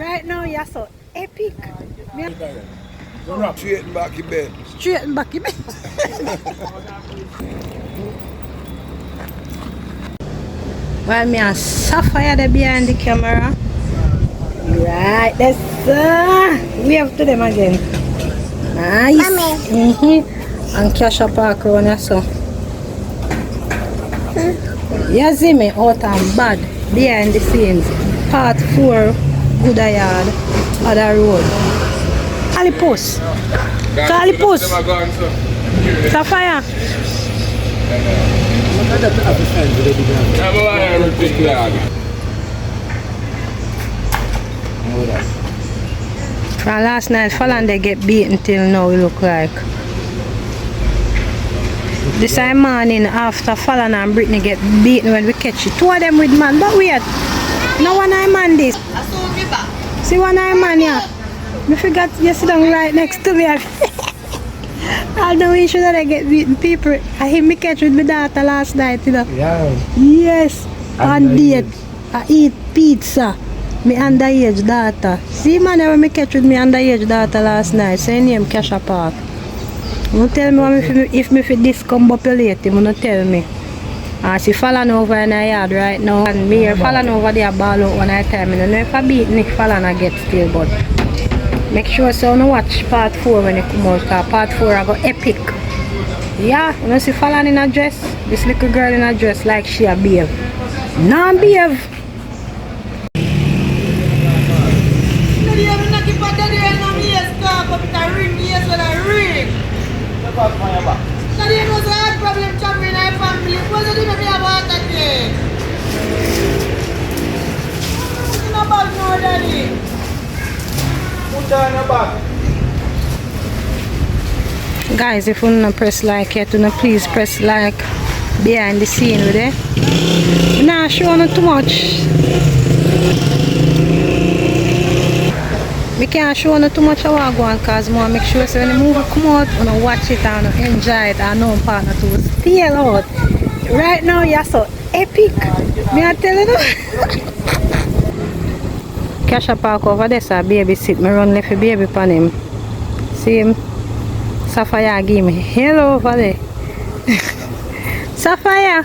Right now, you're so epic. Straighten back your bed. Straighten back your bed. Well, me and Sapphire there behind the camera. Right, that's we have to them again. Nice. And Cash up park around here, so. You see me out and bad behind the scenes. Part 4, Good Yard, other road. Calipos. Calipos. Sapphire. From last night, Falan they get beaten till now, it look like. This time morning after Falan and Brittany get beaten when we catch it. 2 of them with man, but wait. No one I man this. See one I man here. I forgot you sit down right next to me. I don't wish that I get beaten people. I hit me catch with my daughter last night, you know. Yeah. Yes. On date. I eat pizza. My underage daughter. See man when me catch with my underage daughter last night. Say name Cash Park. You tell me if me fit discombobulate him, you tell me. I see Falan over in the yard right now. And me here Falan over there ball out one time. I don't know if I beat Nick Falan I get still, but make sure so you watch part 4 when it come out, because part 4 I go epic. Yeah, you know see Falan in a dress? This little girl in a dress like she a behave. Non behave. Guys, if you don't press like yet, please press like behind the scene with it. I'm not showing too much. We can't show you too much of what go on because I want to make sure so when the movie come out, you watch it and enjoy it and know partner to stay out. Right now, you're so epic. Me I tell you. Cash Park over there, so baby sit. Me run left the baby pan him. See him? Sapphire give me hello over there. Sapphire.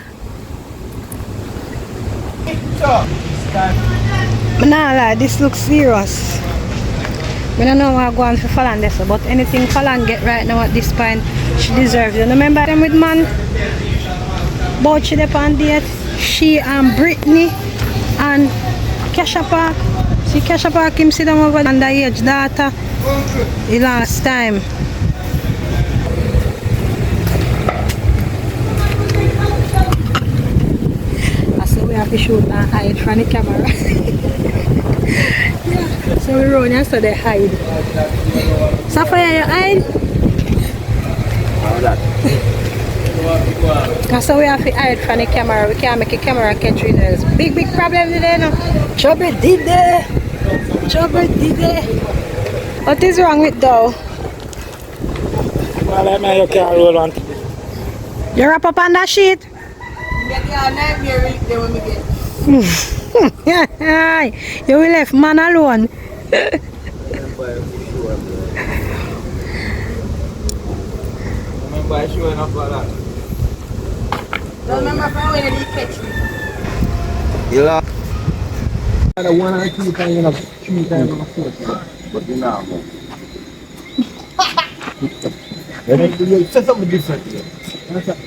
Nah, like, this looks serious. I don't know what I'm going for Falan this, but anything Falan get right now at this point, she deserves it. Remember them with man? Both she on date. She and Brittany and Cash Park. See Cash Park him sit down over underage daughter the last time. So we have to shoot and hide from the camera. Yeah. So we run and so they hide. Sapphire, you hide? So we have to hide from the camera. We can't make a camera catch videos. Big problem today, no? Trouble did there. Trouble did there. What is wrong with though? Well, I mean, you can't roll on. You wrap up on that sheet? You will left man alone. Remember, I show enough for that. Remember from when you catch me? Yeah. I 1 or 2 times, 3 times, 4 times. But you know, you say something different here.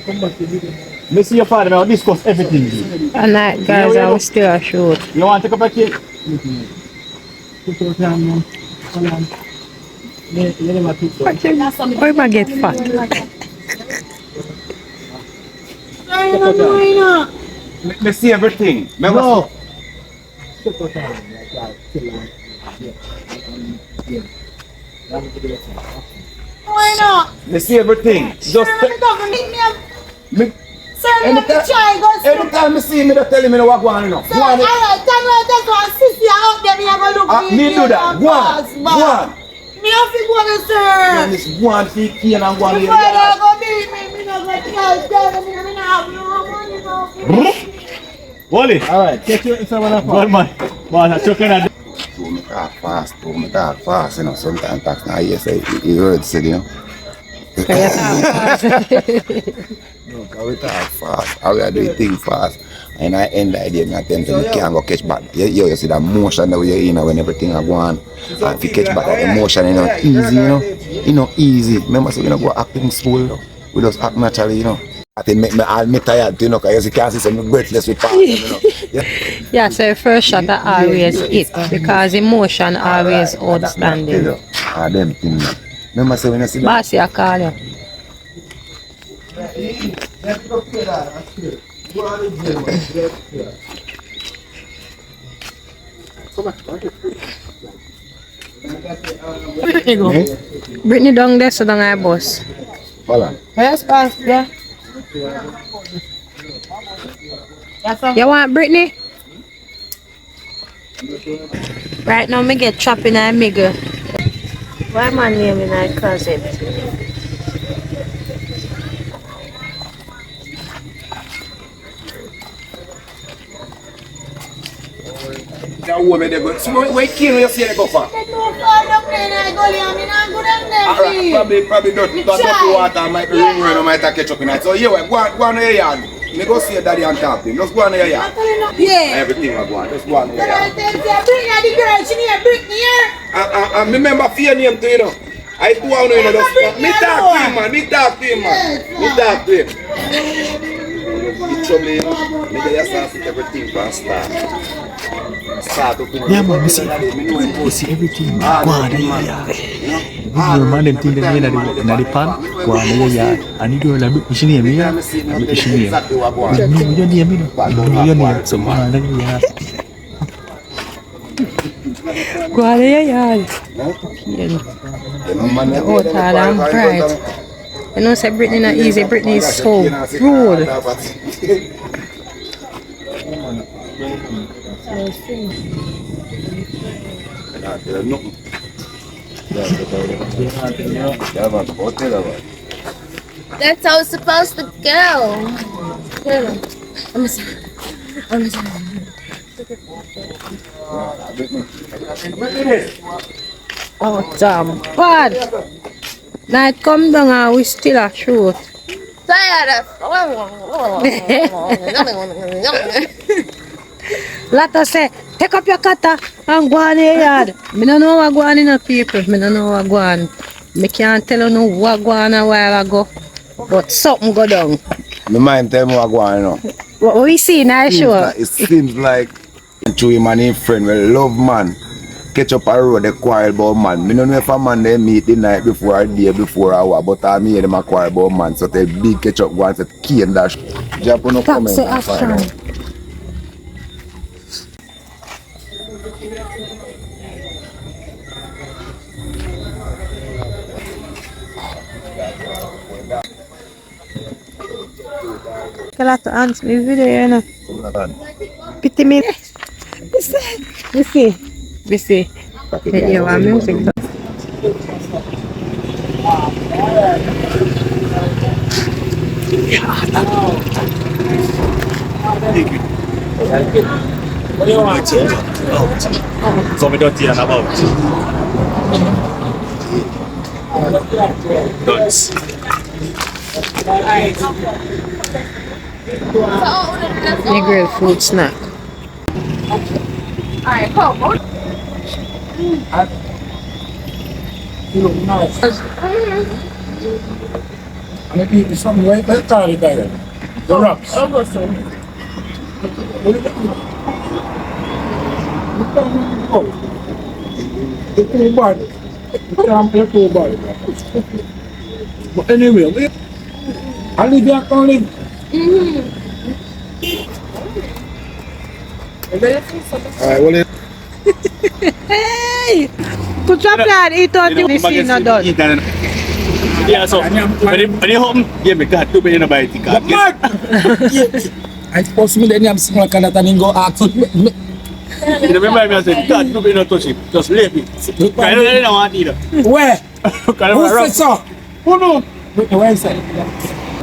Come back to the let's see your father, I'll discuss everything. And that guys, I will still a shoot. You want to take a back here? Why am I get fat? Let's see everything. No. Why not? Let's see everything. Just anytime I see me, they tell me what going on. So, alright, tell me just one sister out there, me have a look. Me do that. One. Me have to go to sir. This one feet key and I'm going to before they go beat me, me not go tell me, me not have no money. Wally. Alright, take you in someone else. Good man. Man, I'm choking at talk fast, too. I talk fast, you know. Sometimes talk now, yes, I heard said, you know. Can you talk fast? No, because we talk fast. How we do things fast. And I end the idea, I tell them, you can't go catch back. You see the motion that you're in when everything is going. And if you catch back that emotion, you know, easy, you know. You know, easy. Remember, so we don't go acting school, you know. We just act naturally, you know. I think me tired, you know, because you can't see some breathless with part, you know. Yeah, so first shot I always hit because emotion always outstanding. Them things. Remember, so when you see that. Bossy, I call you. Brittany down there, so down our bus. Voilà. Yes, boss, yeah. You want Brittany? Right now, me get trapped in a miggle. Why my name in my closet? Now, woman, they go. So, wait, you see they go for? Probably don't water might be ring or might catch up in it. So, yeah, go on your yard. Me go see your daddy and talk to him. Just go on your yard. Yeah. Everything will go on. Just go on your yard. Bring her the girl, she need to bring me here. I remember fear name too, you know. I do want to know. Me talk to him, man. Me talk to him, man. Me talk to him. It's trouble, you know. Me just start to everything from start. Yeah, man, we go see everything. Go on, yeah. You man, them thing that in the pan. Go on, yeah. And you do a bit machine here, yeah. A bit machine here. You name it. You name. So go on, yeah. Go on, yeah. Oh, Todd, I'm bright. You know, say Brittany not easy. Brittany is so rude. That's how it's supposed to go. Let me see. Oh, damn. Bad. Night come down and we still a shoot. Lata say, take up your cutter and go on your yard. Me don't know what go on in the people. Me don't know what go on. Me can't tell you no what go on a while ago. But something go down. My mind tell me what go on, you know. What we see now, sure. It seems like two him and his friend will love man. Catch up a road, they quarrel about man. Me don't know if a man they meet the night before or the day before or what, but I mean them a quarrel about man. So they big catch up once at key and dash. Jump on no comment. Say action. Kala to answer me video, you know. Pity me. You see. You want music? What do you want to change? Oh. So we don't hear about Dance. Me grill food snack. Alright, cool. You look nice. Maybe it's something right there, Charlie, there. The rocks. I'll go soon. It's too bad. It's too bad. But anyway, I leave your calling. Alright, well, Hey! Put your plan, eat out the machine not done. Yeah, so when you home, yeah, me got to be in a bite. But Mark! I suppose me then you have small kind of thing go ask me. You remember me, I said, God, to be in a touch it. Just leave it. I don't want either. Where? Who said so? Who knows? Where is it?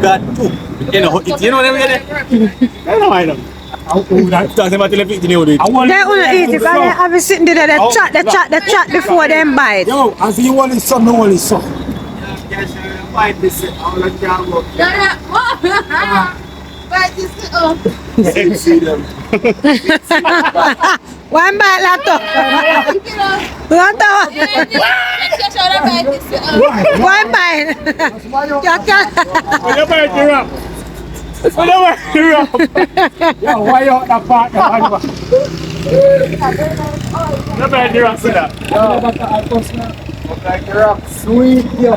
God, too. You know what I mean? I don't know. Talking about television, you They want to eat it, because they have it sitting there, they chat before them bite. Yo, as you want it, son, no want it, son. Bite this up. See them. One bite, Lato. Lato. One bite. Yo, why you out that part? Sweet, yo.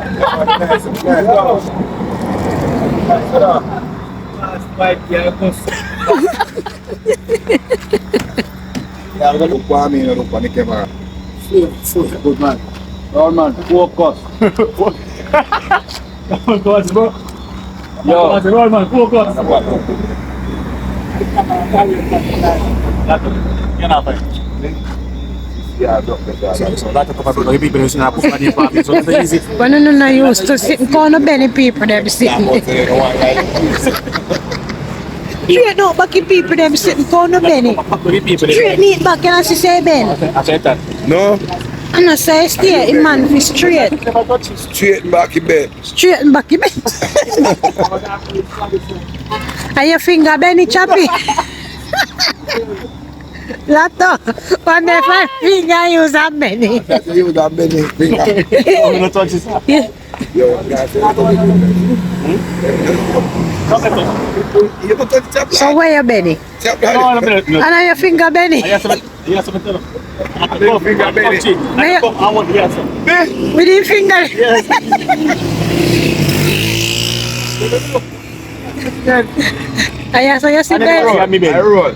Yeah, I'm gonna look for me, look for the camera. Good man. All man, focus. Yo, all man, focus. Yeah, doctor. When you not used to sitting corner many people them sitting. Straight no backy people them sitting corner Benny. Straight neat back and I say Ben. No, And I say stay in man for straight. straight back in bed. Straight and backy Ben. And your finger Benny choppy. Lato, one day my finger use a Benny. That's you that Benny finger. Yeah. Yo, that's it. You don't touch chap So like where you Benny? chap like. And your finger Benny. Finger Benny. With your finger. Ayan, so you see Ben. I roll.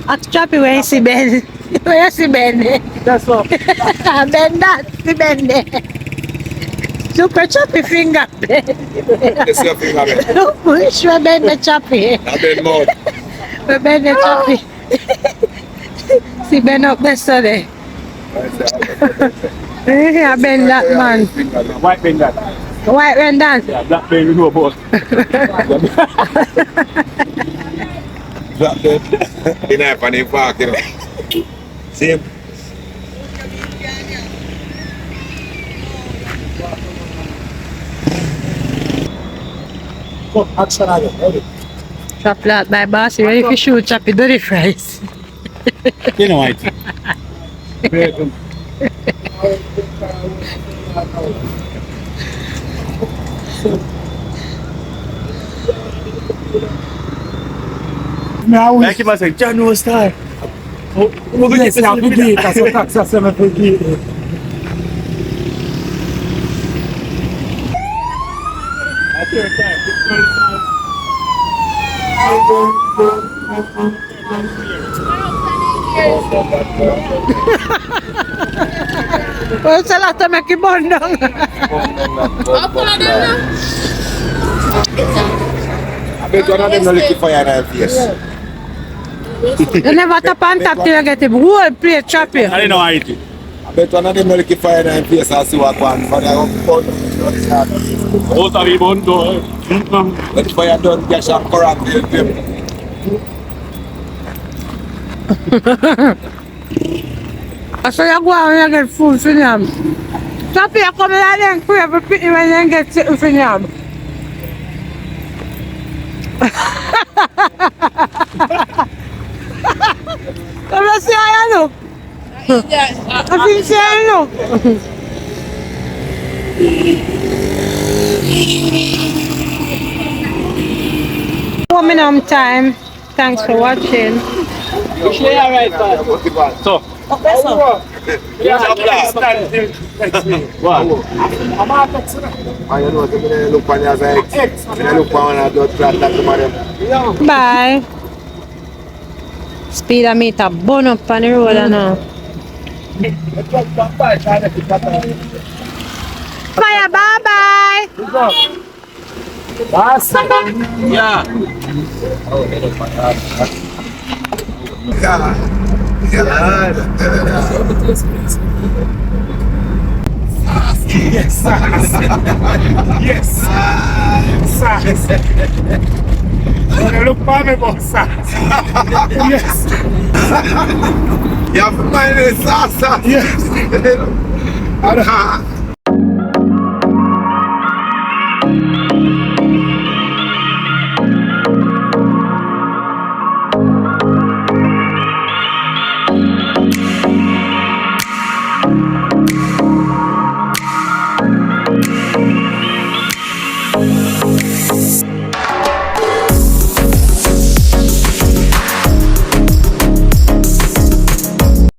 Ask Choppy where you see Ben. Where you see Ben? That's all. Ben that, see Ben there. Super Choppy finger Ben. Let's see your finger, Ben. Which one Ben the Choppy? Now Ben mouth. Where Ben the Choppy? See Ben up there, so there. Yeah, Ben that man. White thing that. White Ben that. Yeah, black thing we know about. Drop dead. The knife and the fork, you know. See him? Go, action again. Ready? Chop that by boss, you ready for shoot Choppy dirty fries? You know what? Now we Like him say, John no star. yes, yeah, we get it. That's what tax them we get it. Oh, sa lahat na makibondong. I bet one of them no lick fire in her face. You never tap on top till you get him whole plate Choppy. I didn't know how it is. I bet one of them no lick fire in her face and see what one for the Both of you won't do. let the fire done, get some quarantine them. So you go out and get food for them. Choppy, you come out and pray for people when you get something for them. Let's see how you look. I think see how you look. Warming up time. Thanks for watching. So, And you know, so I look on you as an ex. I look on one of those flat that tomorrow. Bye. Speedometer burn up on the road now. Fire, bye bye. That's yeah. yes. Yes. You look for me, boss. Yes. You have to find the sauce. Yes.